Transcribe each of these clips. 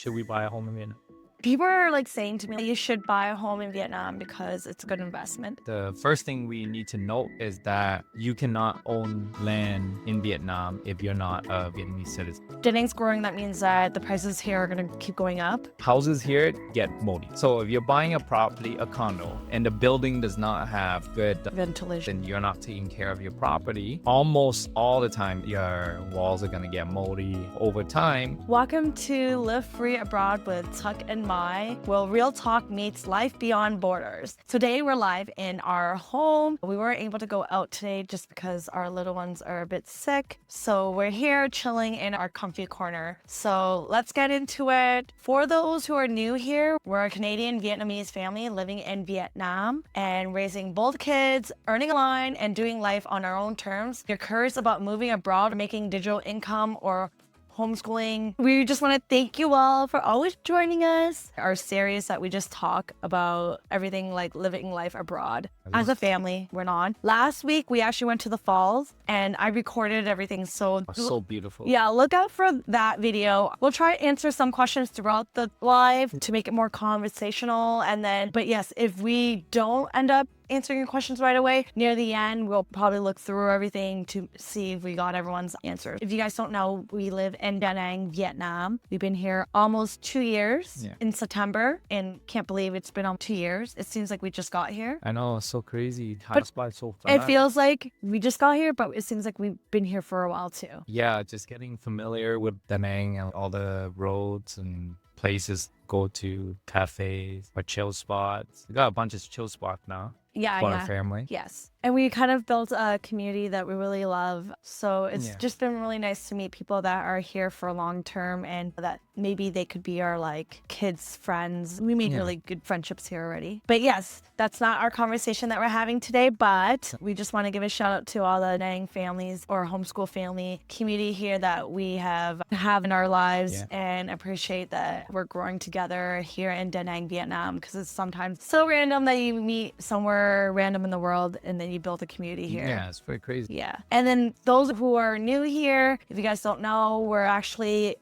should we buy a home in Vietnam? People are like saying to me, you should buy a home in Vietnam because it's a good investment. The first thing we need to note is that you cannot own land in Vietnam if you're not a Vietnamese citizen. Da Nang's growing, that means that the prices here are going to keep going up. Houses here get moldy. So if you're buying a property, a condo, and the building does not have good Ventilation. then you're not taking care of your property, almost all the time your walls are going to get moldy over time. Welcome to Live Free Abroad with Tuck and Mai, where real talk meets life beyond borders. Today we're live in our home. We weren't able to go out today just because our little ones are a bit sick. So we're here chilling in our comfy corner. So let's get into it. For those who are new here, we're a Canadian Vietnamese family living in Vietnam and raising both kids, earning a line, and doing life on our own terms. If you're curious about moving abroad, making digital income, or homeschooling, we just want to thank you all for always joining us. Our series that we just talk about everything like living life abroad as a family went on. Last week we actually went to the falls and I recorded everything. So Beautiful. yeah, look out for that video. We'll try to answer some questions throughout the live to make it more conversational. But yes, if we don't end up answering your questions right away, near the end, we'll probably look through everything to see if we got everyone's answers. If you guys don't know, we live in Da Nang, Vietnam. We've been here almost 2 years in September, and can't believe it's been 2 years. It seems like we just got here. I know, it's so crazy. It feels like we just got here, but it seems like we've been here for a while too. Yeah, just getting familiar with Da Nang and all the roads and places to go to, cafes or chill spots. We got a bunch of chill spots now. For our family. Yes. And we kind of built a community that we really love. So it's just been really nice to meet people that are here for long term and that maybe they could be our like kids' friends. We made really good friendships here already. But yes, that's not our conversation that we're having today, but we just want to give a shout out to all the Nang families or homeschool family community here that we have in our lives and appreciate that we're growing together here in Da Nang, Vietnam, because it's sometimes so random that you meet somewhere random in the world and then you build a community here. Yeah, it's pretty crazy. Yeah. And then those who are new here, if you guys don't know,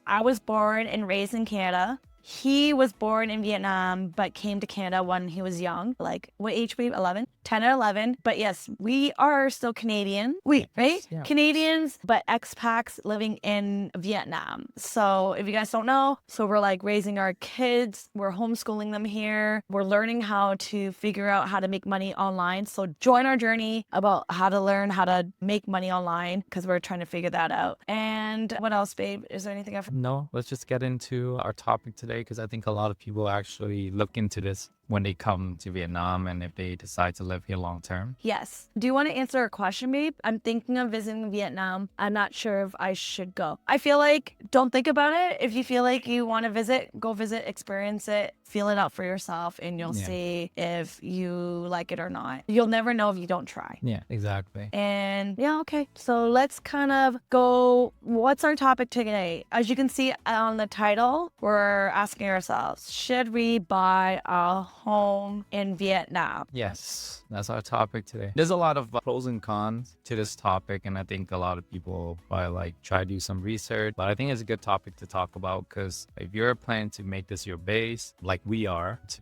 I was born and raised in Canada. He was born in Vietnam, but came to Canada when he was young. Like, what age were you? 11? 10 or 11. But yes, we are still Canadian. Right? Yeah. Canadians, but expats living in Vietnam. So if you guys don't know, we're like raising our kids. We're homeschooling them here. We're learning how to figure out how to make money online. So join our journey about how to learn how to make money online because we're trying to figure that out. And what else, babe? Is there anything else? No, let's just get into our topic today because I think a lot of people actually look into this when they come to Vietnam and if they decide to live here long term. Yes. Do you want to answer a question, babe? I'm thinking of visiting Vietnam. I'm not sure if I should go. I feel like don't think about it. If you feel like you want to visit, go visit, experience it, feel it out for yourself, and you'll see if you like it or not. You'll never know if you don't try. Yeah, exactly. And okay. So let's kind of go. What's our topic today? As you can see on the title, we're asking ourselves, should we buy a home in Vietnam? Yes, that's our topic today. There's a lot of pros and cons to this topic, and I think a lot of people probably try to do some research, but I think it's a good topic to talk about because if you're planning to make this your base, like we are, to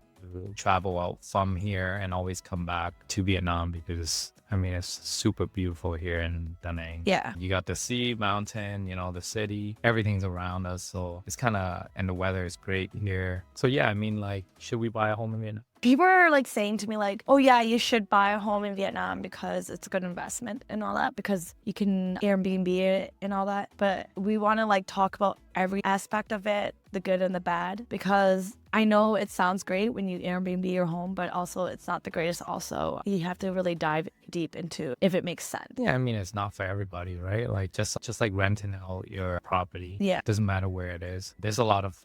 travel out from here and always come back to Vietnam because it's super beautiful here in Da Nang. Yeah. You got the sea, mountain, the city, everything's around us. So it's and the weather is great here. So should we buy a home in Vietnam? People are saying to me oh yeah, you should buy a home in Vietnam because it's a good investment and all that, because you can Airbnb it and all that. But we want to talk about every aspect of it, the good and the bad, because I know it sounds great when you Airbnb your home, but also it's not the greatest. Also, you have to really dive deep into if it makes sense. Yeah, it's not for everybody, right? Just like renting out your property. Yeah. Doesn't matter where it is. There's a lot of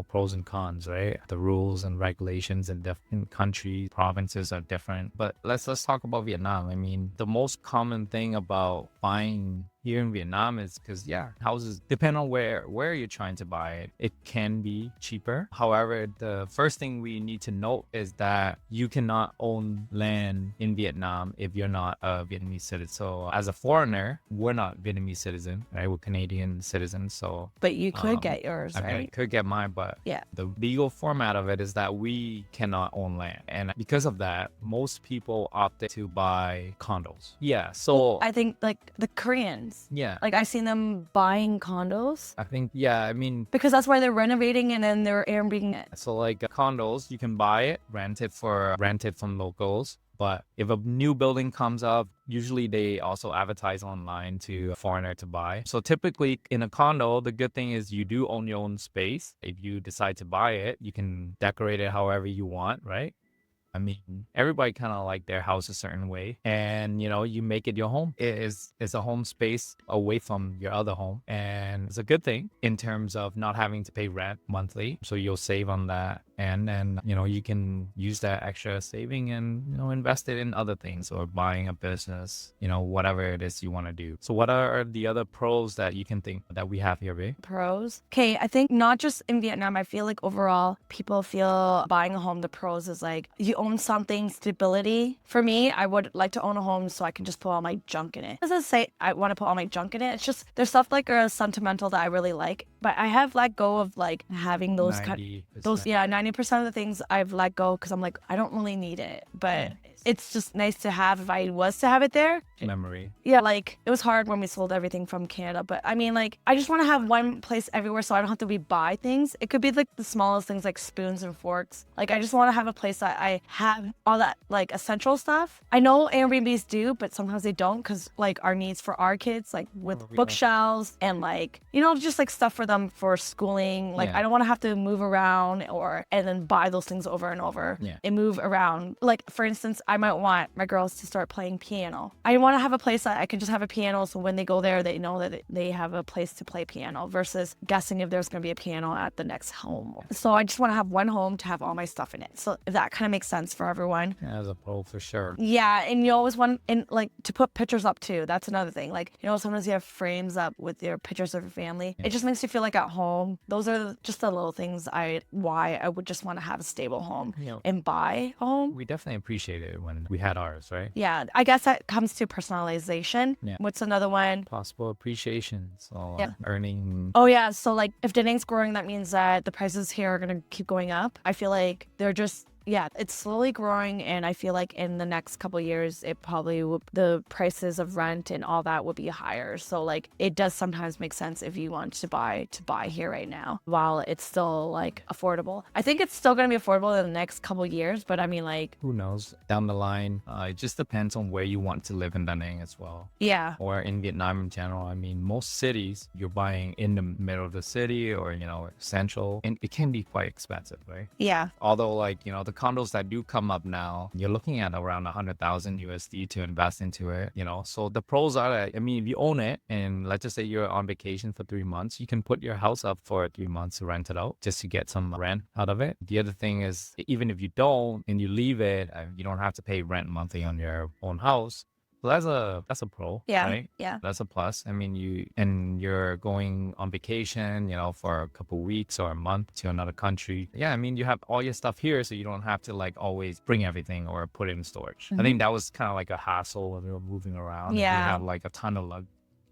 pros and cons, right? The rules and regulations in different countries, provinces are different. But let's talk about Vietnam. The most common thing about buying here in Vietnam is because houses depend on where you're trying to buy it. It can be cheaper. However, here, the first thing we need to note is that you cannot own land in Vietnam if you're not a Vietnamese citizen. So as a foreigner, we're not Vietnamese citizen, right? We're Canadian citizens. So But you could get yours, I mean, I right? could get mine, but Yeah. the legal format of it is that we cannot own land. And because of that, most people opted to buy condos. Yeah. So I think like the Koreans, yeah, like I've seen them buying condos I think, yeah, I mean, because that's why they're renovating and then they're Airbnb it. so like condos, you can buy it, rent it from locals. But if a new building comes up, usually they also advertise online to a foreigner to buy. So typically in a condo, the good thing is you do own your own space. If you decide to buy it, you can decorate it however you want, right? I mean, everybody kind of like their house a certain way, and you make it your home. It's a home space away from your other home, and it's a good thing in terms of not having to pay rent monthly. So you'll save on that, and then you can use that extra saving and invest it in other things or buying a business, whatever it is you want to do. So what are the other pros that you can think that we have here, babe? Pros. Okay, I think not just in Vietnam, I feel like overall people feel buying a home, the pros is like you own something, stability. For me, I would like to own a home so I can just put all my junk in it. It doesn't say I want to put all my junk in it. It's just there's stuff like sentimental that I really like. But I have let go of like having those 90% of the things I've let go because I'm like, I don't really need it. But it's just nice to have if I was to have it there. Memory. Yeah, like it was hard when we sold everything from Canada, but I mean, like I just want to have one place everywhere so I don't have to buy things. It could be like the smallest things like spoons and forks. Like I just want to have a place that I have all that like essential stuff. I know Airbnbs do, but sometimes they don't because like our needs for our kids, like with bookshelves and like just like stuff for them for schooling. Like I don't want to have to move around and then buy those things over and over and move around. Like for instance, I might want my girls to start playing piano. I want to have a place that I can just have a piano so when they go there, they know that they have a place to play piano versus guessing if there's going to be a piano at the next home. So I just want to have one home to have all my stuff in it. So if that kind of makes sense for everyone. Yeah, as a pro for sure. Yeah, and you always want like to put pictures up too. That's another thing. Like, sometimes you have frames up with your pictures of your family. It just makes you feel like at home. Those are just the little things why I would just want to have a stable home and buy a home. We definitely appreciated it when we had ours, right? Yeah, I guess that comes to personalization. Yeah. What's another one? Possible appreciation. So earning. Oh yeah, so like if Da Nang's growing, that means that the prices here are gonna keep going up. I feel like they're just it's slowly growing, and I feel like in the next couple of years, it probably the prices of rent and all that would be higher. So like it does sometimes make sense if you want to buy here right now while it's still like affordable. I think it's still gonna be affordable in the next couple of years, but I mean like who knows down the line. It just depends on where you want to live in Da Nang as well. Yeah. Or in Vietnam in general. I mean, most cities you're buying in the middle of the city or central, and it can be quite expensive, right? Yeah. Although like the condos that do come up now, you're looking at around 100,000 USD to invest into it, So the pros are that, I mean, if you own it and let's just say you're on vacation for 3 months, you can put your house up for 3 months to rent it out just to get some rent out of it. The other thing is, even if you don't and you leave it, you don't have to pay rent monthly on your own house. So that's a pro, right? Yeah. That's a plus. I mean, you're going on vacation, for a couple weeks or a month to another country. Yeah, I mean, you have all your stuff here, so you don't have to like always bring everything or put it in storage. I think that was kind of like a hassle when we were moving around. Yeah. We had like a ton of luggage.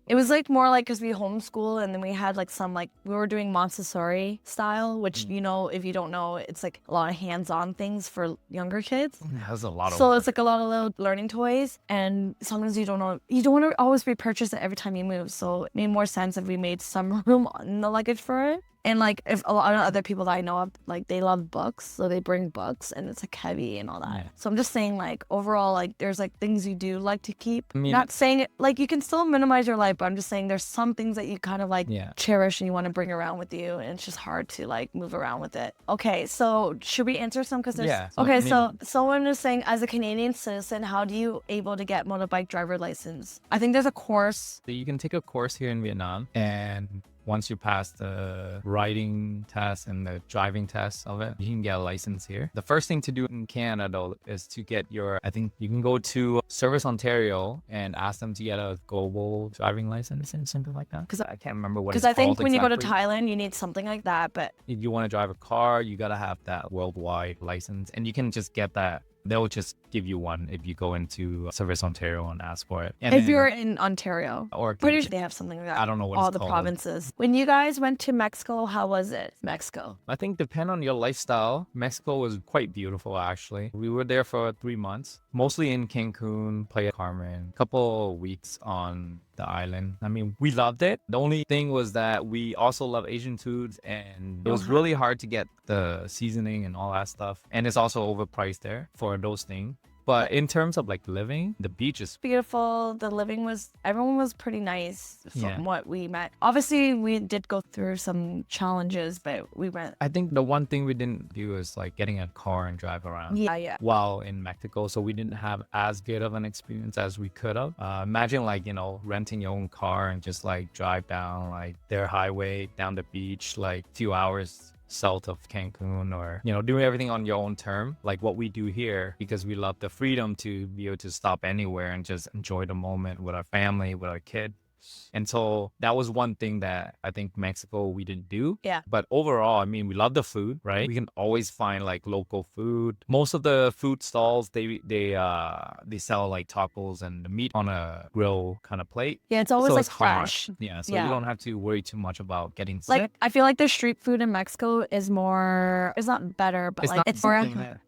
It was like more like because we homeschool and then we had like some like we were doing Montessori style, which if you don't know, it's like a lot of hands-on things for younger kids. That's a lot of So it's like a lot of little learning toys, and sometimes you don't want to always repurchase it every time you move. So it made more sense if we made some room in the luggage for it. And like if a lot of other people that I know of, like they love books, so they bring books and it's like heavy and all that. Yeah. So I'm just saying like overall, like there's like things you do like to keep. I mean, not saying it like you can still minimize your life, but I'm just saying there's some things that you kind of like cherish and you want to bring around with you, and it's just hard to like move around with it. Okay, so should we answer some? Because there's so someone is saying, as a Canadian citizen, how do you able to get motorbike driver license? I think there's a course. So you can take a course here in Vietnam, and once you pass the writing test and the driving test of it, you can get a license here. The first thing to do in Canada though is to get your, I think you can go to Service Ontario and ask them to get a global driving license and something like that. Because I can't remember what it's Because I called think when you go to exactly. Thailand, you need something like that. But If you want to drive a car, you gotta have that worldwide license, and you can just get that. They'll just give you one if you go into Service Ontario and ask for it. And if then- you're in Ontario, or pretty sure they have something like that. I don't know what all it's the called. provinces. When you guys went to Mexico, how was it? Mexico. I think depend on your lifestyle. Mexico was quite beautiful actually. We were there for 3 months, mostly in Cancun, Playa Carmen, couple weeks on the island. I mean, we loved it. The only thing was that we also love Asian foods, and it was really hard to get the seasoning and all that stuff. And it's also overpriced there for those things. But in terms of like living, the beach is Beautiful. The living was, everyone was pretty nice from Yeah. what we met. Obviously, we did go through some challenges, but we went. I think the one thing we didn't do is like getting a car and drive around. Yeah. While in Mexico, so we didn't have as good of an experience as we could have. Imagine like, you know, renting your own car and just like drive down like their highway down the beach like 2 hours south of Cancun, or, you know, doing everything on your own term, like what we do here, because we love the freedom to be able to stop anywhere and just enjoy the moment with our family, with our kid. And so that was one thing that I think Mexico we didn't do. Yeah. But overall, I mean, we love the food, right? We can always find like local food. Most of the food stalls, they sell like tacos and the meat on a grill kind of plate. Yeah, it's always So like it's hot. fresh. Yeah, so Yeah. you don't have to worry too much about getting Like, sick. I feel like the street food in Mexico is more, it's not better, but like, not it's more. something that-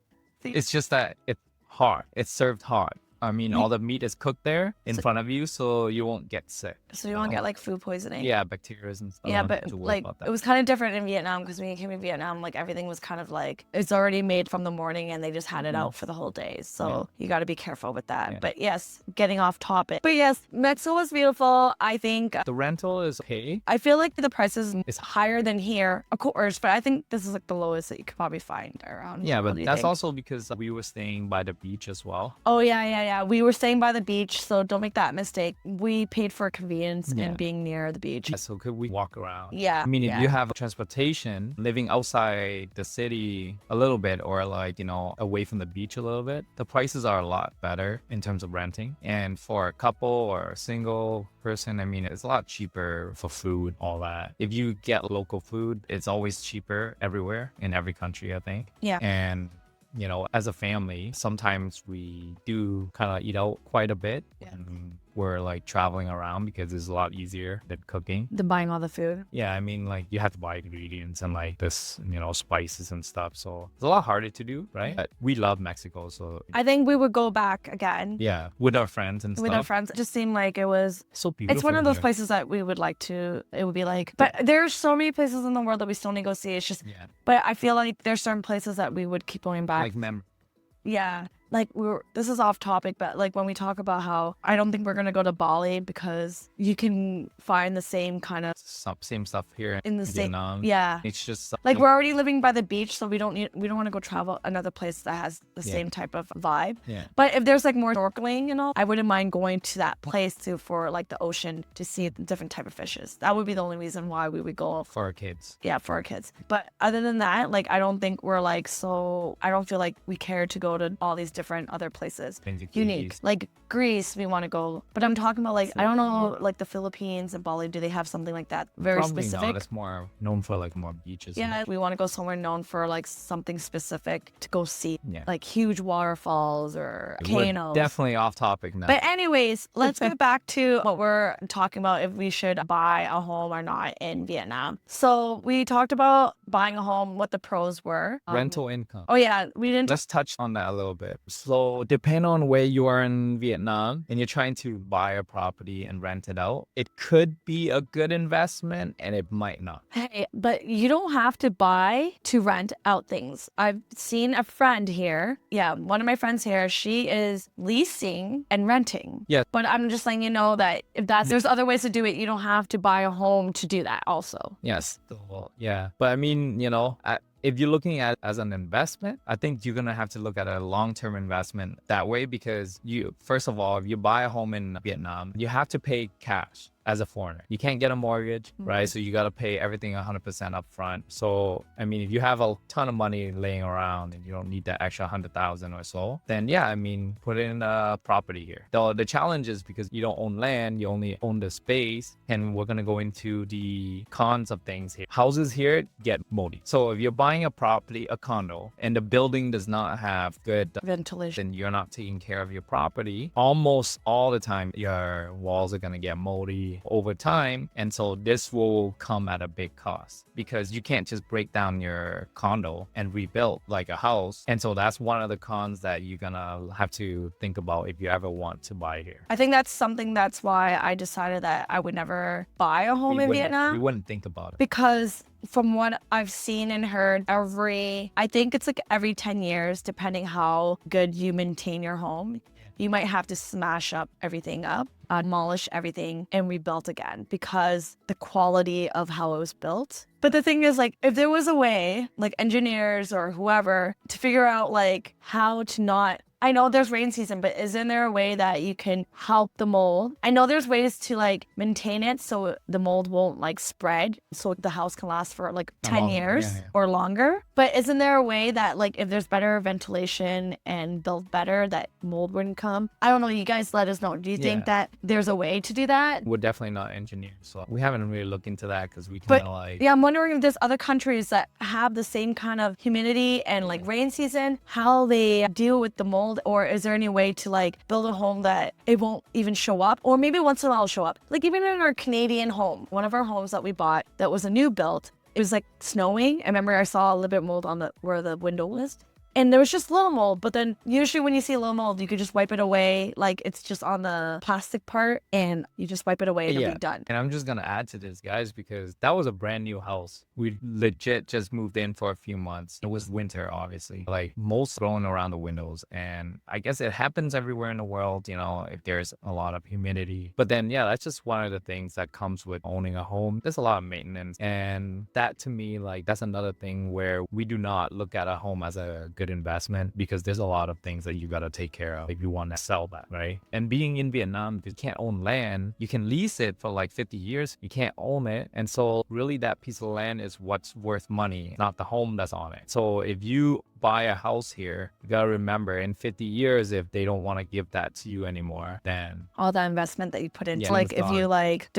it's just that it's hot. It's served hot. I mean, all the meat is cooked there in front of you, so you won't get sick. So you won't get like food poisoning. Yeah, bacteria and stuff. Yeah, don't have but to worry like about that. it was kind of different in Vietnam because when you came to Vietnam, like everything was kind of like it's already made from the morning and they just had it out for the whole day. So you got to be careful with that. Yeah. But yes, getting off topic. But yes, Mexico was beautiful. I think The rental is okay. I feel like the prices is higher than here, of course. But I think this is like the lowest that you could probably find around. Yeah, What but do you that's think? also because we were staying by the beach as well. Oh yeah. We were staying by the beach, so don't make that mistake. We paid for convenience Yeah. and being near the beach. So could we walk around? Yeah. I mean, if yeah. you have transportation, living outside the city a little bit, or like, you know, away from the beach a little bit, the prices are a lot better in terms of renting. And for a couple or a single person, I mean, it's a lot cheaper for food, all that. If you get local food, it's always cheaper everywhere in every country, I think. Yeah. And you know, as a family, sometimes we do kind of eat out quite a bit. Yeah. And we're like traveling around because it's a lot easier than cooking. Than buying all the food. Yeah, I mean, like you have to buy ingredients and like this, you know, spices and stuff. So it's a lot harder to do, right? But we love Mexico. So I think we would go back again yeah, with our friends and with stuff. our friends. It just seemed like it was. So beautiful. It's one of those here. places that we would like to. It would be like, but there's so many places in the world that we still need to go see. It's just, Yeah, but I feel like there's certain places that we would keep going back. like Yeah. Like this is off topic, but like when we talk about how I don't think we're going to go to Bali because you can find the same kind of same stuff here in the same. Vietnam. Yeah. It's just Like something- we're already living by the beach, so we don't want to go travel another place that has the Yeah. same type of vibe. Yeah. But if there's like more snorkeling and all, I wouldn't mind going to that place too for like the ocean to see the different type of fishes. That would be the only reason why we would go. for our kids. Yeah, for our kids. But other than that, like I don't think we're like so. I don't feel like we care to go to all these different other places. Unique, like Greece, we want to go. But I'm talking about like I don't know, like the Philippines and Bali. Do they have something like that? Very Probably specific. not. It's more known for like more beaches. Yeah, we want to go somewhere known for like something specific to go see, Yeah. like huge waterfalls or We're volcanoes. definitely off topic now. But anyways, let's get back to what we're talking about if we should buy a home or not in Vietnam. So we talked about buying a home, what the pros were. Rental income. Oh yeah, we didn't. Let's touch on that a little bit. So depending on where you are in Vietnam and you're trying to buy a property and rent it out, it could be a good investment and it might not. Hey, but you don't have to buy to rent out things. I've seen a friend here. Yeah, one of my friends here, she is leasing and renting. Yeah. But I'm just letting you know that if there's other ways to do it, you don't have to buy a home to do that also. Yes. So, yeah. But I mean, you know, if you're looking at it as an investment, I think you're going to have to look at a long-term investment that way because first of all, if you buy a home in Vietnam, you have to pay cash as a foreigner. You can't get a mortgage, right? So you got to pay everything 100% up front. So, I mean, if you have a ton of money laying around and you don't need that extra 100,000 or so, then yeah, I mean, put in a property here. The challenge is because you don't own land, you only own the space. And we're going to go into the cons of things here. Houses here get moldy. So if you're buying a property, a condo, and the building does not have good Ventilation. then you're not taking care of your property, almost all the time your walls are going to get moldy over time. And so this will come at a big cost because you can't just break down your condo and rebuild like a house. And so that's one of the cons that you're going to have to think about if you ever want to buy here. I think that's why I decided that I would never buy a home in Vietnam. We wouldn't think about it. Because from what I've seen and heard, I think it's like every 10 years, depending how good you maintain your home, you might have to smash everything up, demolish everything and rebuild again because the quality of how it was built. But the thing is, like, if there was a way, like engineers or whoever, to figure out like how to not, I know there's rain season, but isn't there a way that you can help the mold? I know there's ways to like maintain it so the mold won't like spread, so the house can last for like 10 years or longer. But isn't there a way that like if there's better ventilation and built better, that mold wouldn't come? I don't know. You guys let us know. Do you think that there's a way to do that? We're definitely not engineers, so we haven't really looked into that because we kind of like... Yeah, I'm wondering if there's other countries that have the same kind of humidity and like rain season, how they deal with the mold. Or is there any way to like build a home that it won't even show up? Or maybe once in a while it'll show up. Like even in our Canadian home, one of our homes that we bought that was a new build, it was like snowing. I remember I saw a little bit of mold on where the window was. And there was just little mold, but then usually when you see a little mold, you could just wipe it away. Like it's just on the plastic part and you just wipe it away and it'll be done. And I'm just going to add to this, guys, because that was a brand new house. We legit just moved in for a few months. It was winter, obviously, like most growing around the windows. And I guess it happens everywhere in the world, you know, if there's a lot of humidity. But then, yeah, that's just one of the things that comes with owning a home. There's a lot of maintenance. And that to me, like that's another thing where we do not look at a home as a good investment because there's a lot of things that you got to take care of if you want to sell that, right? And being in Vietnam, you can't own land. You can lease it for like 50 years. You can't own it. And so really that piece of land is what's worth money, not the home that's on it. So if you buy a house here, you gotta remember in 50 years, if they don't want to give that to you anymore, then all that investment that you put into like if you like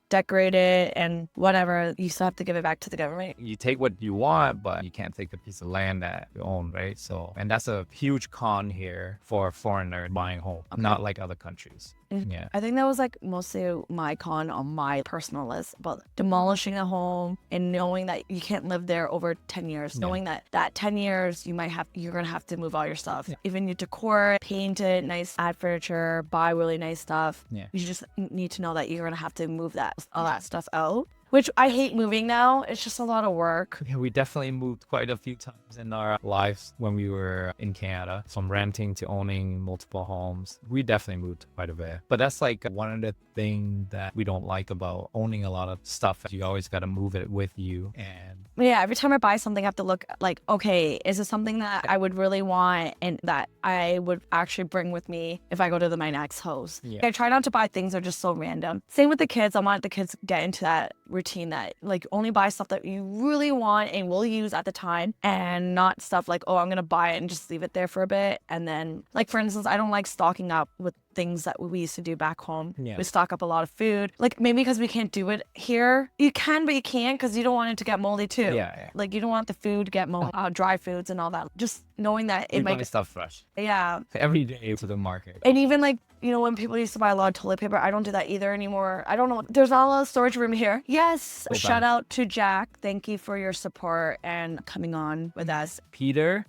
decorate it and whatever, you still have to give it back to the government. You take what you want, but you can't take a piece of land that you own, right? So, and that's a huge con here for a foreigner buying home, not like other countries. Yeah, I think that was like mostly my con on my personal list about demolishing a home and knowing that you can't live there over 10 years, knowing that 10 years you're gonna have to move all your stuff, even you decor, paint it, nice, add furniture, buy really nice stuff. You just need to know that you're gonna have to move all that stuff out. Which I hate moving now. It's just a lot of work. Yeah, we definitely moved quite a few times in our lives when we were in Canada. From renting to owning multiple homes. We definitely moved quite a bit. But that's like one of the things that we don't like about owning a lot of stuff. You always got to move it with you. And yeah, every time I buy something, I have to look like, okay, is it something that I would really want and that I would actually bring with me if I go to my next house? I try not to buy things that are just so random. Same with the kids. I want the kids to get into that routine that like only buy stuff that you really want and will use at the time, and not stuff like, oh, I'm gonna buy it and just leave it there for a bit. And then like for instance, I don't like stocking up with things that we used to do back home. We stock up a lot of food, like maybe because we can't do it here. You can, but you can't because you don't want it to get moldy too. Like you don't want the food to get moldy, dry foods and all that. Just knowing that it might buy stuff fresh. Every day to the market. And even like, you know, when people used to buy a lot of toilet paper, I don't do that either anymore. I don't know. There's not a lot of storage room here. Yes. Shout out to Jack. Thank you for your support and coming on with us. Peter,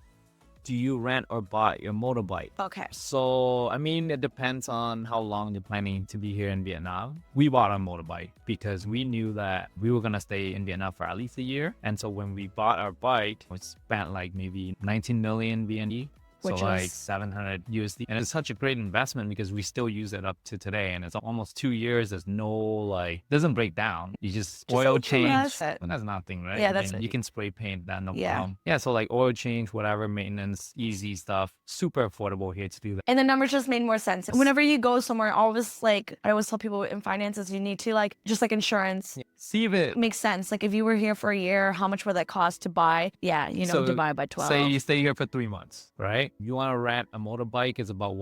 do you rent or buy your motorbike? Okay. So, I mean, it depends on how long you're planning to be here in Vietnam. We bought a motorbike because we knew that we were going to stay in Vietnam for at least a year. And so when we bought our bike, we spent like maybe 19 million VND. So Which like is 700 USD. And it's such a great investment because we still use it up to today. And it's almost 2 years. There's no like, doesn't break down. You just oil change. that's it. Well, that's nothing, right? Yeah, that's And it. you can spray paint that, no Yeah. problem. Yeah, so like oil change, whatever, maintenance, easy stuff. Super affordable here to do that. And the numbers just made more sense. Whenever you go somewhere, always like I always tell people in finances, you need to like just like insurance. Yeah. See if it Makes sense. Like if you were here for a year, how much would that cost to buy? Yeah, you know, So, divide by 12. say you stay here for 3 months, right? You want to rent a motorbike, it's about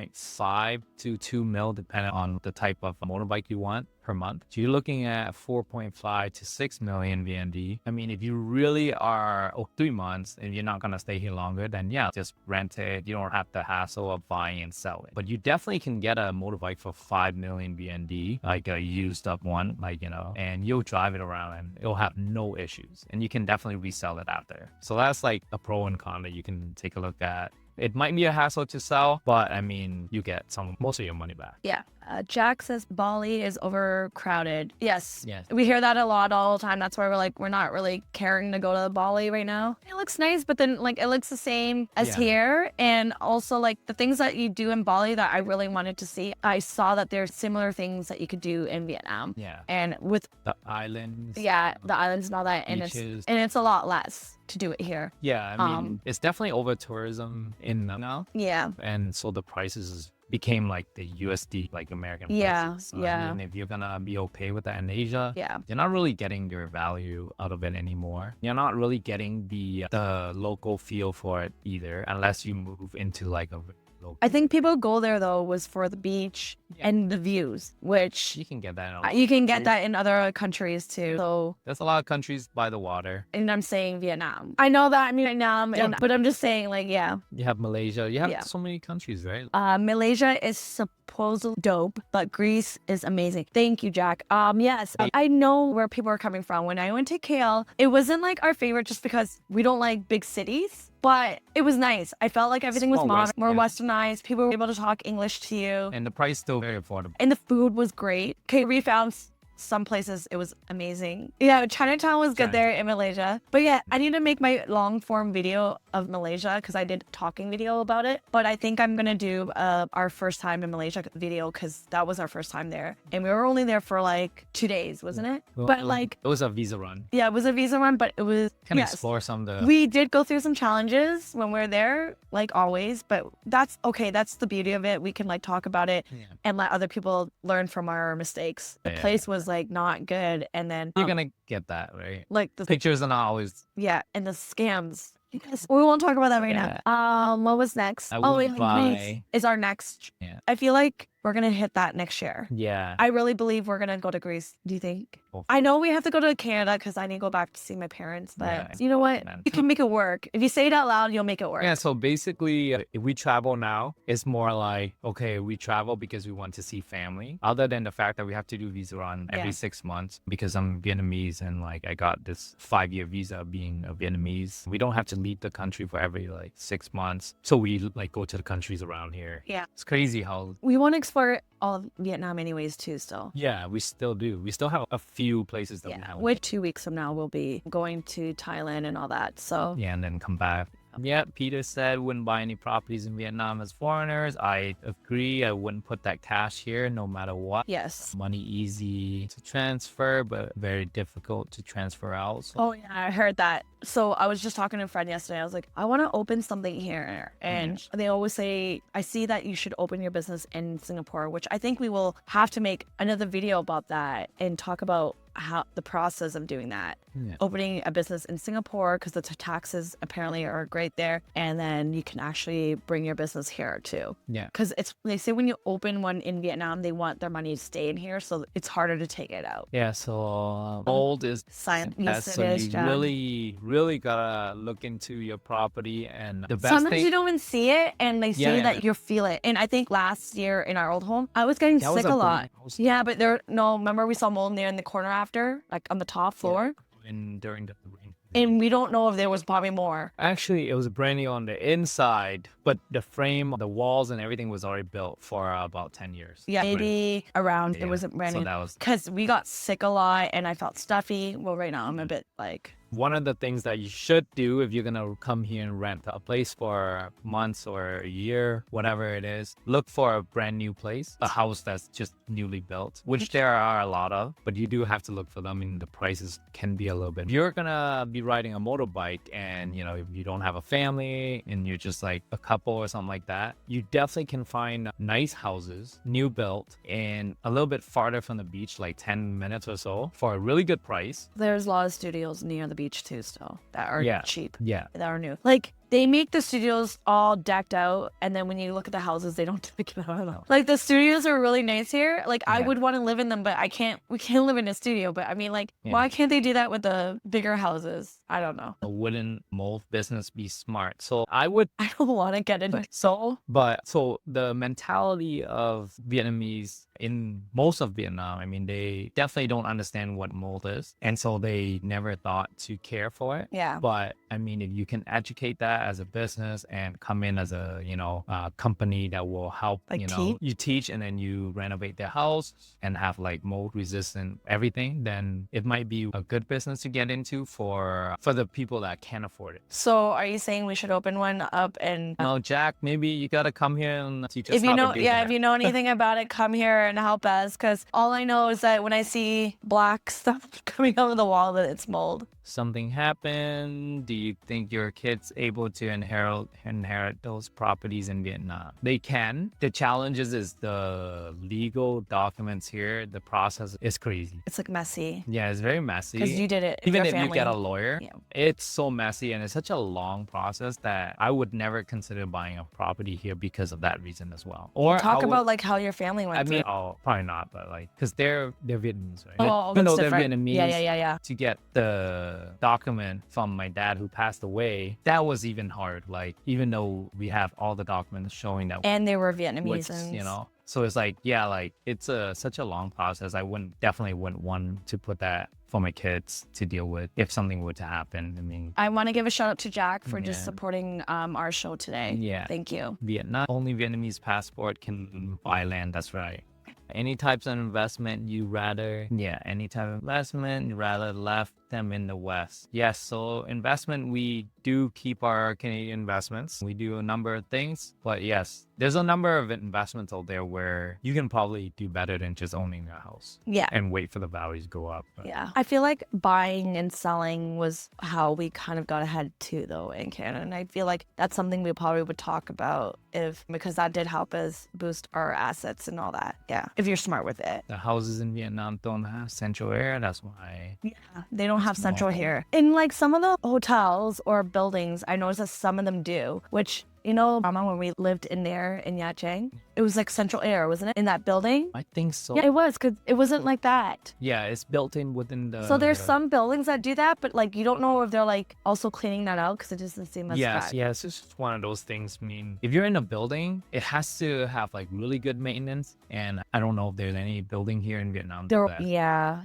1.5 to 2 mil, depending on the type of motorbike you want per month. So you're looking at 4.5 to 6 million VND. I mean, if you really are 3 months and you're not going to stay here longer, then yeah, just rent it. You don't have the hassle of buying and selling. But you definitely can get a motorbike for 5 million VND, like a used up one, like, you know, and you'll drive it around and it'll have no issues. And you can definitely resell it after. So that's like a pro and con that you can take a look at. It might be a hassle to sell, but I mean, you get most of your money back. Yeah. Jack says Bali is overcrowded. Yes. Yes. We hear that a lot all the time. That's why we're like, we're not really caring to go to Bali right now. It looks nice, but then like it looks the same as Yeah. here. And also like the things that you do in Bali that I really wanted to see, I saw that there's similar things that you could do in Vietnam. Yeah. And with The islands. the islands and all that, and Beaches. it's a lot less to do it here. Yeah, I mean, it's definitely over tourism in now. Yeah. And so the prices became like the USD, like American Yeah, prices. So, yeah. I mean, if you're gonna be okay with that in Asia, Yeah. you're not really getting your value out of it anymore. You're not really getting the local feel for it either, unless you move into like a local. I think people go there though was for the beach Yeah. and the views, which You can get that in a lot. you can get that in other countries too. So, There's a lot of countries by the water. and I'm saying Vietnam. I know that I mean Vietnam, Yeah. but I'm just saying like, yeah. You have Malaysia. You have Yeah. so many countries, right? Malaysia is supposedly dope, but Greece is amazing. Thank you, Jack. Yes, I know where people are coming from. When I went to KL, it wasn't like our favorite just because we don't like big cities, but it was nice. I felt like everything was More modern, West, more yeah. westernized. People were able to talk English to you, And the price still very affordable. and the food was great. Okay, we found some places it was amazing. Yeah, Chinatown was good there in Malaysia. But yeah, I need to make my long form video of Malaysia because I did a talking video about it. But I think I'm gonna do our first time in Malaysia video because that was our first time there, and we were only there for like 2 days, wasn't it? Well, But like, it was a visa run. yeah, it was a visa run, but it was Can yes. explore some of the. We did go through some challenges when we were there, like always, but that's okay. That's the beauty of it. We can like talk about it Yeah. and let other people learn from our mistakes. The Yeah. place was like not good, and then You're gonna get that, right? like the Pictures are not always. yeah, and the scams. Yes, we won't talk about that right Yeah. now. What was next? I Oh, would wait, buy- nice. Is our next? Yeah. I feel like we're gonna hit that next year. Yeah. I really believe we're gonna go to Greece. Do you think? Well, I know we have to go to Canada because I need to go back to see my parents, but Yeah. you know what? Man. You can make it work. If you say it out loud, you'll make it work. Yeah, so basically, if we travel now, it's more like, okay, we travel because we want to see family. Other than the fact that we have to do visa run every Yeah. 6 months because I'm Vietnamese and like I got this 5-year visa being a Vietnamese. We don't have to leave the country for every like 6 months. So we like go to the countries around here. Yeah. It's crazy how, We want to explore all of Vietnam anyways too, still. yeah, we still do. We still have a few places that we Yeah. haven't. With 2 weeks from now, we'll be going to Thailand and all that. So Yeah, and then come back. Yeah, Peter said wouldn't buy any properties in Vietnam as foreigners. I agree. I wouldn't put that cash here no matter what. yes. Money easy to transfer, but very difficult to transfer out. So, Oh yeah, I heard that. So I was just talking to a friend yesterday. I was like, I want to open something here, and they always say, I see that you should open your business in Singapore, which I think we will have to make another video about that and talk about how the process of doing that. Yeah. Opening a business in Singapore because the taxes apparently are great there, and then you can actually bring your business here too. Yeah. Because it's they say when you open one in Vietnam, they want their money to stay in here, so it's harder to take it out. Yeah, so gold is Silent. yeah, so you really gotta look into your property, and the best Sometimes thing. you don't even see it, and they say Yeah, that yeah. you feel it. And I think last year in our old home, I was getting That was sick a lot. was Yeah, but remember we saw mold in there in the corner after, like on the top floor, during the rain. and we don't know if there was probably more. Actually, it was brand new on the inside, but the frame, the walls, and everything was already built for about 10 years. Yeah, maybe around it Yeah, wasn't brand so new. that was Because we got sick a lot, and I felt stuffy. Well, right now I'm a bit like One of the things that you should do if you're gonna come here and rent a place for months or a year, whatever it is, look for a brand new place, a house that's just newly built, which there are a lot of, but you do have to look for them, and the prices can be a little bit. If you're gonna be riding a motorbike and if you don't have a family and you're just like a couple or something like that, you definitely can find nice houses, new built, and a little bit farther from the beach, like 10 minutes or so, for a really good price. There's a lot of studios near the beach too still that are cheap. Yeah. That are new. Like they make the studios all decked out, and then when you look at the houses, they don't deck it out. Like the studios are really nice here. Like I would want to live in them, but we can't live in a studio. But I mean, like, why can't they do that with the bigger houses? I don't know. Wouldn't mold business be smart? So I don't want to get into it. So the mentality of Vietnamese in most of Vietnam, I mean, they definitely don't understand what mold is. And so they never thought to care for it. Yeah. But I mean, if you can educate that as a business and come in as a, company that will help, you teach and then you renovate their house and have like mold resistant everything, then it might be a good business to get into for the people that can't afford it. So are you saying we should open one up and... No, Jack, maybe you got to come here and teach us if you know anything about it, come here and help us, because all I know is that when I see black stuff coming out of the wall, that it's mold. Something happened. Do you think your kid's able to inherit those properties in Vietnam? They can. The challenges is the legal documents here. The process is crazy. It's like messy. Yeah, it's very messy. Because you did it. Even if you get a lawyer, it's so messy and it's such a long process that I would never consider buying a property here because of that reason as well. Or talk about like how your family went through. Probably not, but like because they're Vietnamese, right? Oh, even though they're Vietnamese. Yeah. To get the document from my dad who passed away, that was even hard. Like even though we have all the documents showing that, and they were Vietnamese, so it's like it's such a long process. I definitely wouldn't want to put that for my kids to deal with if something were to happen. I mean, I want to give a shout out to Jack for just supporting our show today. Yeah, thank you. Vietnam, only Vietnamese passport can buy land. That's right. Any types of investment you rather left them in the West. Yes, so investment, we do keep our Canadian investments. We do a number of things, but yes, there's a number of investments out there where you can probably do better than just owning a house. Yeah. And wait for the values to go up. Yeah. I feel like buying and selling was how we kind of got ahead too, though, in Canada. And I feel like that's something we probably would talk about because that did help us boost our assets and all that. Yeah. If you're smart with it. The houses in Vietnam don't have central air. That's why. Yeah. They don't have central air. In like some of the hotels or buildings, I noticed that some of them do, which, Mama, when we lived in there in Nha Trang, it was like central air, wasn't it? In that building? I think so. Yeah, it was, because it wasn't like that. Yeah, it's built in within the... So there's some buildings that do that, but like you don't know if they're like also cleaning that out because it doesn't seem as bad. Yes, it's just one of those things. I mean, if you're in a building, it has to have like really good maintenance. And I don't know if there's any building here in Vietnam. Yeah.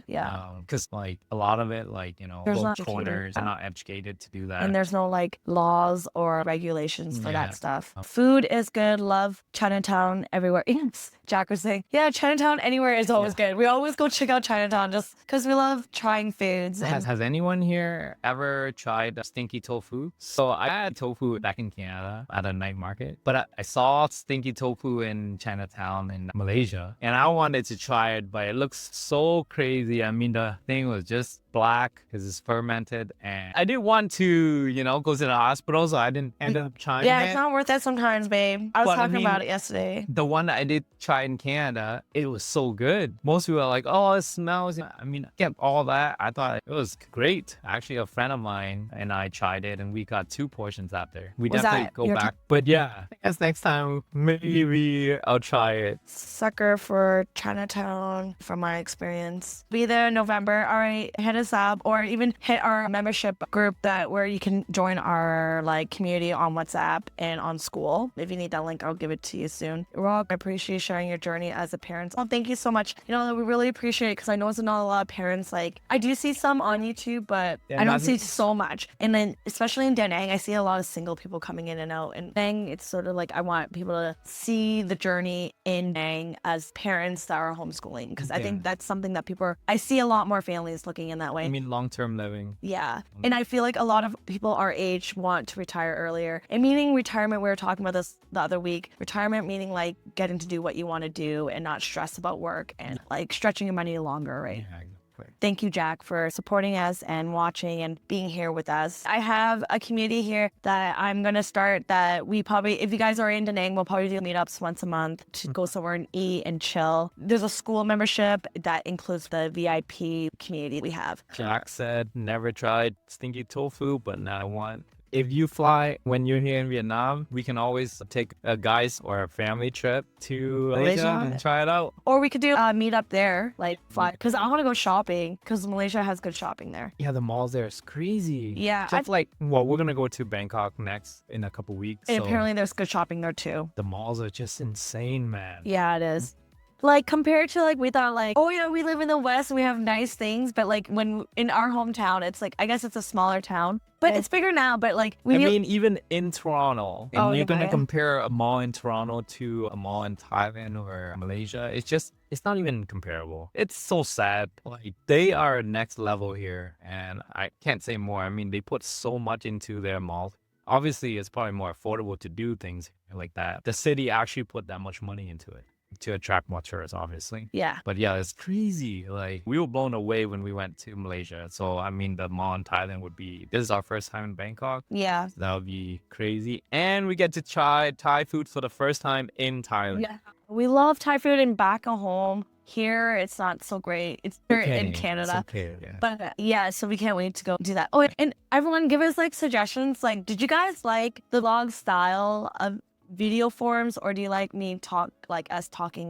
Because like a lot of it, like, both owners are not educated to do that. And there's no like laws or regulations for that stuff. Food is good. Love Chinatown everywhere. Yes. Jack was saying, yeah, Chinatown anywhere is always good. We always go check out Chinatown just because we love trying foods. Has anyone here ever tried stinky tofu? So I had tofu back in Canada at a night market, but I saw stinky tofu in Chinatown in Malaysia, and I wanted to try it, but it looks so crazy. I mean, the thing was just black because it's fermented, and I didn't want to, go to the hospital, so I didn't end up trying it. Yeah, it's not worth it sometimes, babe. I was talking about it yesterday. The one that I did try in Canada, it was so good. Most people are like, oh, it smells. I mean, get all that. I thought it was great. Actually, a friend of mine and I tried it, and we got 2 portions after. We definitely go back. But yeah, I guess next time, maybe I'll try it. Sucker for Chinatown, from my experience. Be there in November. All right, hit us up, or even hit our membership group where you can join our like community on WhatsApp and on school. If you need that link, I'll give it to you soon. Rob, I appreciate you sharing your journey as a parent. Oh, thank you so much. You know, we really appreciate it because I know it's not a lot of parents. Like, I do see some on YouTube, but I don't see so much. And then, especially in Da Nang, I see a lot of single people coming in and out. And Nang, it's sort of like I want people to see the journey in Nang as parents that are homeschooling because I think that's something that I see a lot more families looking in that way. I mean, long-term living. Yeah. And I feel like a lot of people our age want to retire earlier. And meaning retirement, we were talking about this the other week. Retirement meaning like getting to do what you want to do and not stress about work and like stretching your money longer, right? Yeah, exactly. Thank you, Jack, for supporting us and watching and being here with us. I have a community here that I'm going to start that we probably, if you guys are in Da Nang, we'll probably do meetups once a month to go somewhere and eat and chill. There's a school membership that includes the VIP community we have. Jack said, never tried stinky tofu, but now I want. If you fly when you're here in Vietnam, we can always take a guys or a family trip to Malaysia and try it out. Or we could do a meetup there, like fly, because I want to go shopping because Malaysia has good shopping there. Yeah, the malls there is crazy. Yeah. Just we're going to go to Bangkok next in a couple weeks. And apparently there's good shopping there too. The malls are just insane, man. Yeah, it is. Like compared to like we thought like, oh yeah, we live in the West and we have nice things, but like when in our hometown, it's like I guess it's a smaller town, but it's bigger now. But like even in Toronto, and you're gonna compare a mall in Toronto to a mall in Thailand or Malaysia, it's not even comparable. It's so sad. Like they are next level here, and I can't say more. I mean, they put so much into their malls. Obviously, it's probably more affordable to do things like that. The city actually put that much money into it to attract more tourists, obviously. Yeah. But yeah, it's crazy. Like we were blown away when we went to Malaysia. So I mean, the mall in Thailand this is our first time in Bangkok. Yeah. So that would be crazy. And we get to try Thai food for the first time in Thailand. Yeah. We love Thai food and back at home. Here, it's not so great. It's in Canada. It's okay, yeah. But yeah, so we can't wait to go do that. Oh, and everyone give us like suggestions. Like, did you guys like the vlog style of video forms, or do you like me talking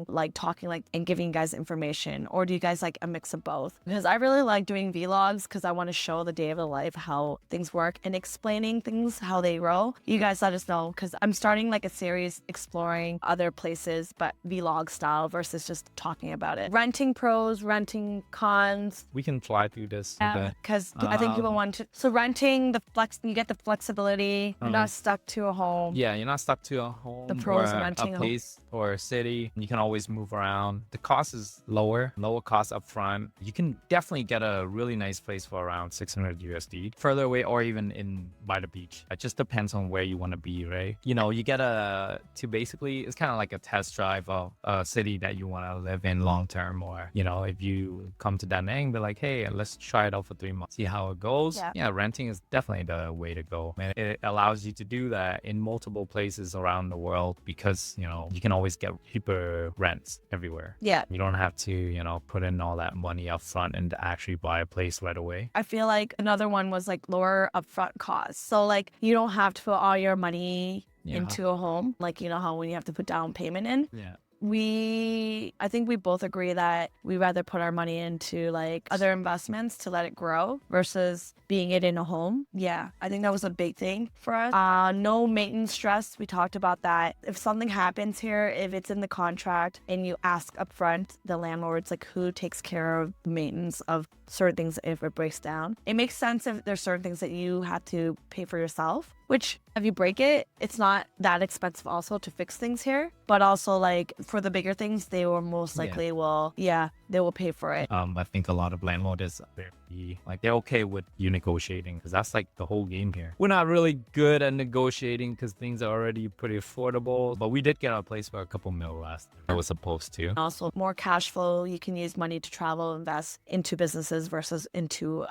and giving you guys information, or do you guys like a mix of both? Because I really like doing vlogs because I want to show the day of the life how things work and explaining things how they roll. You guys let us know because I'm starting like a series exploring other places but vlog style versus just talking about it. Renting pros, renting cons. We can fly through this. Because I think people want to. So renting you get the flexibility. You're not stuck to a home. Yeah, you're not stuck to a home. The pros or of renting a place or a city. You can always move around. The cost is lower cost up front. You can definitely get a really nice place for around 600 USD. Further away or even by the beach. It just depends on where you want to be, right? You know, you get it's kind of like a test drive of a city that you want to live in long term, or, you know, if you come to Da Nang, be like, hey, let's try it out for 3 months, see how it goes. Yeah, renting is definitely the way to go. And it allows you to do that in multiple places around the world because, you know, you can always get cheaper rents everywhere. Yeah. You don't have to, you know, put in all that money up front and actually buy a place right away. I feel like another one was like lower upfront costs. So like you don't have to put all your money into a home. Like, you know how when you have to put down payment in? Yeah. I think we both agree that we rather put our money into like other investments to let it grow versus being it in a home. Yeah, I think that was a big thing for us. No maintenance stress. We talked about that. If something happens here, if it's in the contract and you ask upfront the landlords like who takes care of the maintenance of certain things if it breaks down. It makes sense if there's certain things that you have to pay for yourself, which if you break it, it's not that expensive also to fix things here. But also like for the bigger things, they will most likely they will pay for it. I think a lot of landlords they're okay with you negotiating because that's like the whole game here. We're not really good at negotiating because things are already pretty affordable, but we did get our place for a couple mil last year. I was supposed to. Also more cash flow. You can use money to travel, invest into businesses versus into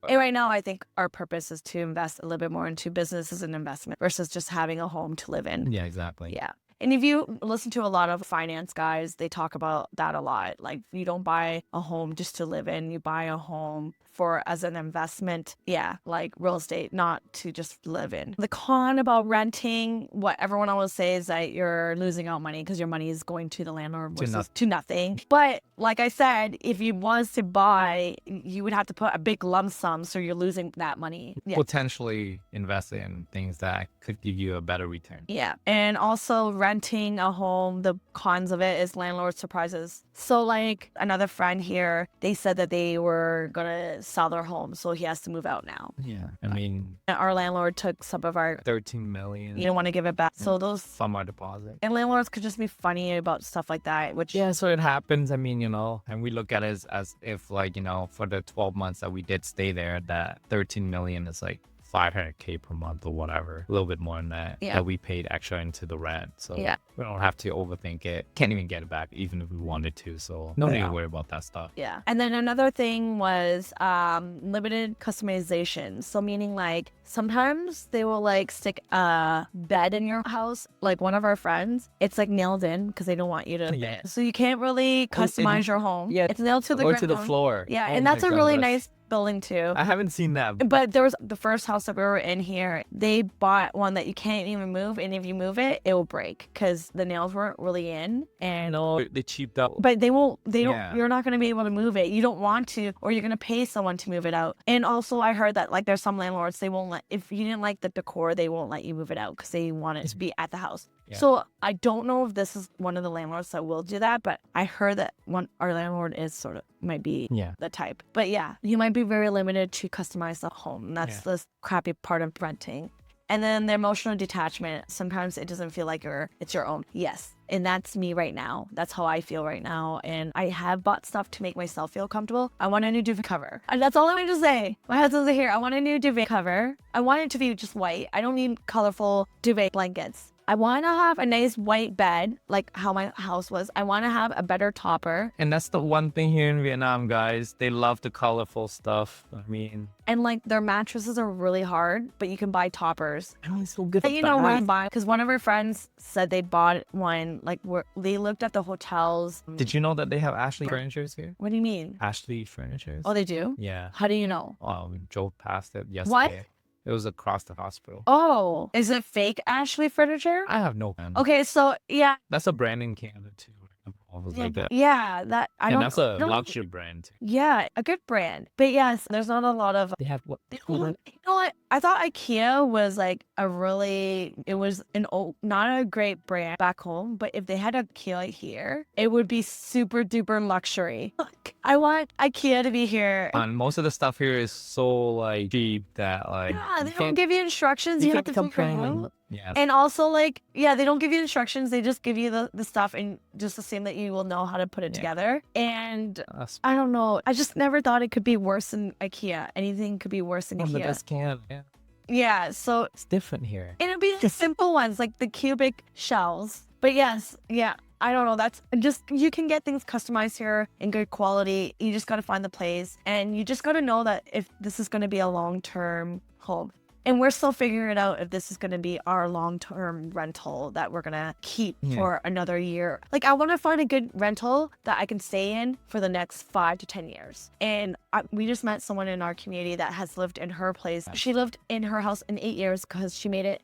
and right now, I think our purpose is to invest a little bit more into business as an investment versus just having a home to live in. Yeah, exactly. Yeah. And if you listen to a lot of finance guys, they talk about that a lot. Like you don't buy a home just to live in, you buy a home for as an investment. Yeah, like real estate, not to just live in. The con about renting, what everyone always says is that you're losing out money because your money is going to the landlord versus to nothing. But like I said, if you was to buy, you would have to put a big lump sum, so you're losing that money. Yeah. Potentially invest in things that could give you a better return. Yeah. And also renting a home, the cons of it is landlord surprises. So like another friend here, they said that they were gonna sell their home, so he has to move out now. Yeah. I mean, Our landlord took some of our 13 million. You don't want to give it back. So those from our deposit. and landlords could just be funny about stuff like that, which Yeah, so it happens. I mean, and we look at it as if like, for the 12 months that we did stay there, that 13 million is like 500K per month or whatever, a little bit more than that, that we paid extra into the rent. So we don't have to overthink it. Can't even get it back even if we wanted to. So no need to worry about that stuff. Yeah. And then another thing was limited customization. So meaning like sometimes they will like stick a bed in your house. Like one of our friends, it's like nailed in because they don't want you to. So you can't really customize your home. Yeah. It's nailed to the ground. Or to the floor. Yeah. And that's a really nice building too. I haven't seen that. But there was the first house that we were in here, they bought one that you can't even move, and if you move it, it will break because the nails weren't really in. And they cheaped out. But they don't you're not going to be able to move it. You don't want to, or you're going to pay someone to move it out. And also I heard that like there's some landlords, they won't let, if you didn't like the decor, they won't let you move it out because they want it to be at the house. So I don't know if this is one of the landlords that will do that, but I heard that our landlord is sort of might be the type. But yeah, you might be very limited to customize the home. And that's the crappy part of renting. And then the emotional detachment. Sometimes it doesn't feel like it's your own. Yes. And that's me right now. That's how I feel right now. And I have bought stuff to make myself feel comfortable. I want a new duvet cover. And that's all I want to say. My husband's here. I want a new duvet cover. I want it to be just white. I don't need colorful duvet blankets. I want to have a nice white bed, like how my house was. I want to have a better topper. And that's the one thing here in Vietnam, guys. They love the colorful stuff. I mean... And like their mattresses are really hard, but you can buy toppers. And it's so good for you know what I buy? Because one of her friends said they bought one, like they looked at the hotels. Did you know that they have Ashley Furnitures here? What do you mean? Ashley Furnitures. Oh, they do? Yeah. How do you know? Oh, we drove past it yesterday. What? It was across the hospital. Oh, is it fake Ashley Furniture? I have no plan. Okay, so yeah. That's a brand in Canada too. Like that. Yeah, that I don't. And that's a luxury brand too. Yeah, a good brand. But yes, there's not a lot of. They have what? You know what? I thought IKEA was like it was not a great brand back home, but if they had IKEA here, it would be super duper luxury. Look, I want IKEA to be here. And most of the stuff here is so like cheap that like. Yeah, they don't give you instructions. You have to figure it out. Yeah. And also like, they don't give you instructions. They just give you the stuff and just assume that you will know how to put it together. And I don't know. I just never thought it could be worse than IKEA. Anything could be worse than IKEA. The best can. Yeah. Yeah. So it's different here. And it'd be the simple ones like the cubic shells. But yes. Yeah. I don't know. That's just, you can get things customized here in good quality. You just got to find the place. And you just got to know that if this is going to be a long-term home. And we're still figuring it out if this is going to be our long-term rental that we're going to keep for another year. Like, I want to find a good rental that I can stay in for the next 5 to 10 years. And we just met someone in our community that has lived in her place. She lived in her house in 8 years because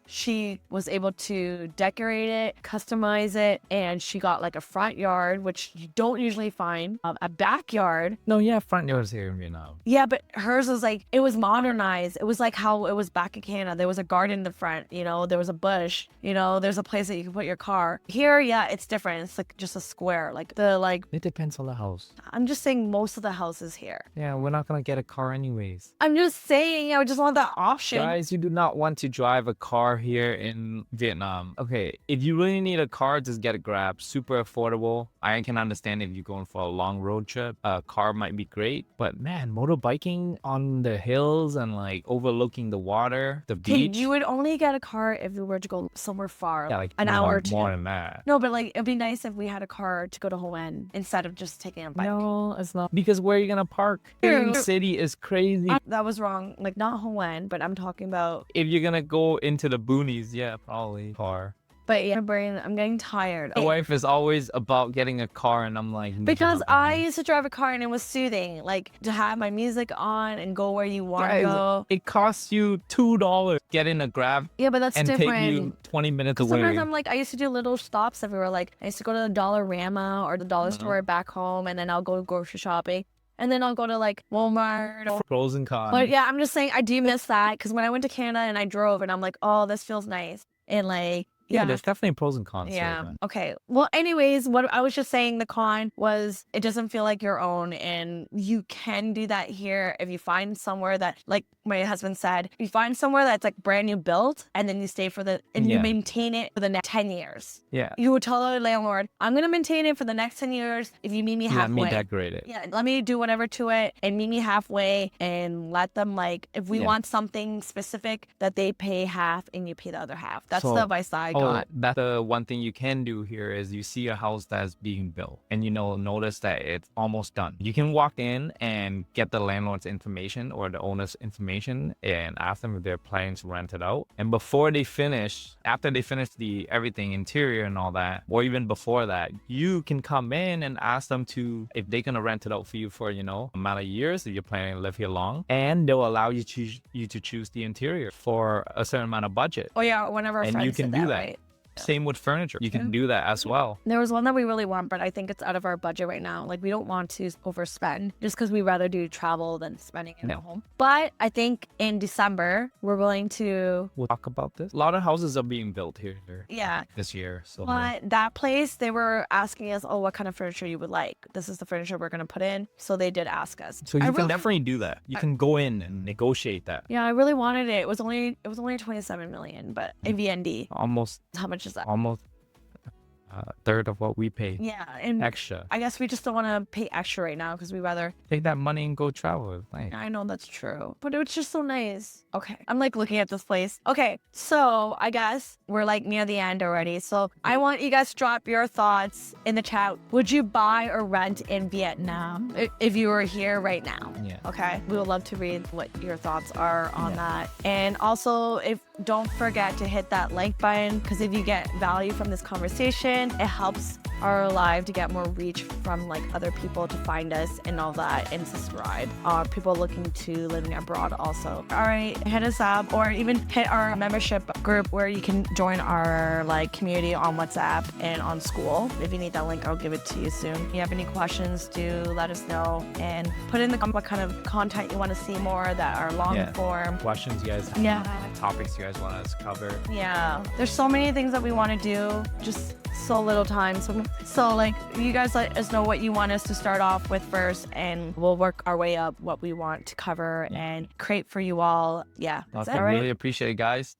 she was able to decorate it, customize it, and she got like a front yard, which you don't usually find, a backyard. No, front yards here in Vietnam. Yeah, but hers was like, it was modernized. It was like how it was back in Canada. There was a garden in the front, there was a bush, there's a place that you can put your car. Here, it's different. It's like just a square. It depends on the house. I'm just saying most of the houses here. Yeah, we're not gonna get a car anyways. I'm just saying, I just want that option. Guys, you do not want to drive a car here in Vietnam. Okay, if you really need a car, just get a Grab. Super affordable. I can understand if you're going for a long road trip, a car might be great. But man, motorbiking on the hills and like overlooking the water, the beach. You would only get a car if we were to go somewhere far, like an hour or two. More than that. No, but like it'd be nice if we had a car to go to Ho An instead of just taking a bike. No, it's not. Because where are you gonna park? The city is crazy. That was wrong. Like not Ho An, but I'm talking about if you're gonna go into the boonies, probably car. But yeah, brain, I'm getting tired. My wife is always about getting a car, and I'm like, Because "Nah, I man." used to drive a car and it was soothing, like to have my music on and go where you want to Guys, go. it costs you $2 get in a Grab Yeah, but that's and take different. you 20 minutes Sometimes away. I'm like, I used to do little stops everywhere. Like I used to go to the Dollarama or the dollar store back home, and then I'll go grocery shopping, and then I'll go to like Walmart. Pros and cons. But yeah, I'm just saying I do miss that because when I went to Canada and I drove and I'm like, oh, this feels nice. And like, Yeah, there's definitely pros and cons. yeah. To it, Okay. Well, anyways, what I was just saying, the con was it doesn't feel like your own, and you can do that here if you find somewhere that, like my husband said, you find somewhere that's like brand new built, and then you stay for and you Yeah. maintain it for the next 10 years. Yeah. You would tell the landlord, I'm gonna maintain it for the next 10 years if you meet me halfway. Let me decorate it. Yeah, let me do whatever to it and meet me halfway, and let them, like, if we want something specific, that they pay half and you pay the other half. That's the advice I got. That's the one thing you can do here is you see a house that's being built and notice that it's almost done. You can walk in and get the landlord's information or the owner's information and ask them if they're planning to rent it out. And before they finish, after they finish the everything interior and all that, or even before that, you can come in and ask them if they're gonna rent it out for you for amount of years that you're planning to live here long, and they'll allow you to choose the interior for a certain amount of budget. Oh yeah, whenever our And friends you can did do that, that. right? Same with furniture. You can do that as well. There was one that we really want, but I think it's out of our budget right now. Like, we don't want to overspend just because we rather do travel than spending it at home. But I think in December, we're willing to... We'll talk about this. A lot of houses are being built here Yeah. this year. So But that place, they were asking us, oh, what kind of furniture you would like? This is the furniture we're going to put in. So they did ask us. you can definitely do that. You can go in and negotiate that. Yeah, I really wanted it. It was only 27 million, but in VND. Almost How much is that? a third of what we pay Yeah, and extra. I guess we just don't want to pay extra right now because we rather... Take that money and go travel. It's nice. I know that's true, but it was just so nice. Okay, I'm like looking at this place. Okay, so I guess we're like near the end already. So I want you guys to drop your thoughts in the chat. Would you buy or rent in Vietnam if you were here right now? Yeah. Okay, we would love to read what your thoughts are on that. And also, don't forget to hit that like button, because if you get value from this conversation, it helps our live to get more reach from like other people to find us and all that, and subscribe. People looking to living abroad also. All right, hit us up, or even hit our membership group where you can join our like community on WhatsApp and on school. If you need that link, I'll give it to you soon. If you have any questions, do let us know, and put in the comment what kind of content you want to see more that are long form. Questions you guys have. Yeah. Topics you guys want us to cover. Yeah, there's so many things that we want to do, just so little time. So like, you guys let us know what you want us to start off with first, and we'll work our way up what we want to cover and create for you all. Yeah, Awesome. all right. Really appreciate it, guys.